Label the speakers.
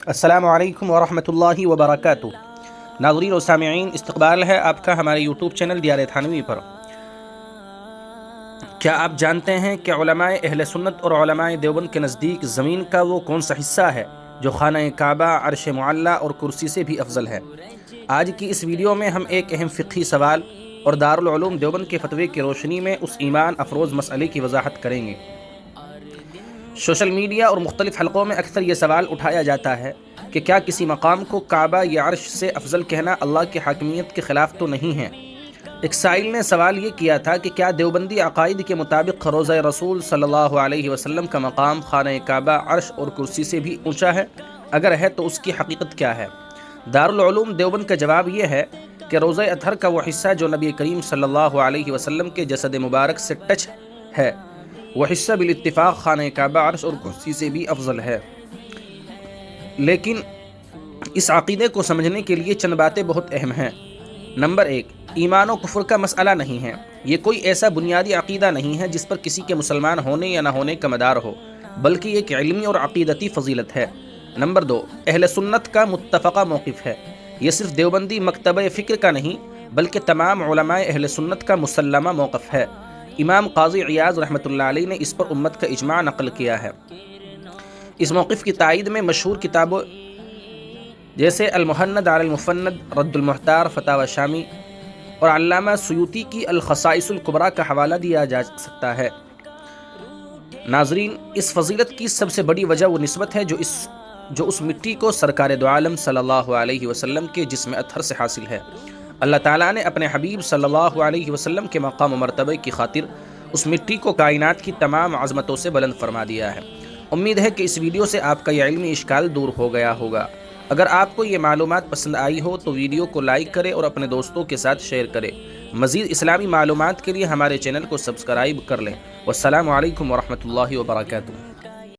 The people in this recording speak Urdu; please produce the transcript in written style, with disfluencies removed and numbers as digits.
Speaker 1: السلام علیکم ورحمۃ اللہ وبرکاتہ۔ ناظرین و سامعین، استقبال ہے آپ کا ہمارے یوٹیوب چینل دیار تھانوی پر۔ کیا آپ جانتے ہیں کہ علماء اہل سنت اور علماء دیوبند کے نزدیک زمین کا وہ کون سا حصہ ہے جو خانہ کعبہ، عرش معلیٰ اور کرسی سے بھی افضل ہے؟ آج کی اس ویڈیو میں ہم ایک اہم فقہی سوال اور دارالعلوم دیوبند کے فتوے کی روشنی میں اس ایمان افروز مسئلے کی وضاحت کریں گے۔ سوشل میڈیا اور مختلف حلقوں میں اکثر یہ سوال اٹھایا جاتا ہے کہ کیا کسی مقام کو کعبہ یا عرش سے افضل کہنا اللہ کی حاکمیت کے خلاف تو نہیں ہے؟ ایک سائل نے سوال یہ کیا تھا کہ کیا دیوبندی عقائد کے مطابق روضہ رسول صلی اللہ علیہ وسلم کا مقام خانہ کعبہ، عرش اور کرسی سے بھی اونچا ہے؟ اگر ہے تو اس کی حقیقت کیا ہے؟ دارالعلوم دیوبند کا جواب یہ ہے کہ روضہ اطہر کا وہ حصہ جو نبی کریم صلی اللہ علیہ وسلم کے جسد مبارک سے ٹچ ہے، وہ حصہ بالاتفاق خانہ کعبہ، عرش اور کرسی سے بھی افضل ہے۔ لیکن اس عقیدے کو سمجھنے کے لیے چند باتیں بہت اہم ہیں۔ نمبر 1، ایمان و کفر کا مسئلہ نہیں ہے۔ یہ کوئی ایسا بنیادی عقیدہ نہیں ہے جس پر کسی کے مسلمان ہونے یا نہ ہونے کا مدار ہو، بلکہ ایک علمی اور عقیدتی فضیلت ہے۔ نمبر 2، اہل سنت کا متفقہ موقف ہے۔ یہ صرف دیوبندی مکتبہ فکر کا نہیں بلکہ تمام علماء اہل سنت کا مسلمہ موقف ہے۔ امام قاضی عیاض رحمۃ اللہ علیہ نے اس پر امت کا اجماع نقل کیا ہے۔ اس موقف کی تائید میں مشہور کتابوں جیسے المحند علی المفند، رد المحتار، فتاوی شامی اور علامہ سیوطی کی الخصائص الکبریٰ کا حوالہ دیا جا سکتا ہے۔ ناظرین، اس فضیلت کی سب سے بڑی وجہ وہ نسبت ہے جو اس مٹی کو سرکار دو عالم صلی اللہ علیہ وسلم کے جسم اطہر سے حاصل ہے۔ اللہ تعالیٰ نے اپنے حبیب صلی اللہ علیہ وسلم کے مقام و مرتبہ کی خاطر اس مٹی کو کائنات کی تمام عظمتوں سے بلند فرما دیا ہے۔ امید ہے کہ اس ویڈیو سے آپ کا یہ علمی اشکال دور ہو گیا ہوگا۔ اگر آپ کو یہ معلومات پسند آئی ہو تو ویڈیو کو لائک کریں اور اپنے دوستوں کے ساتھ شیئر کریں۔ مزید اسلامی معلومات کے لیے ہمارے چینل کو سبسکرائب کر لیں۔ والسلام علیکم ورحمۃ اللہ وبرکاتہ۔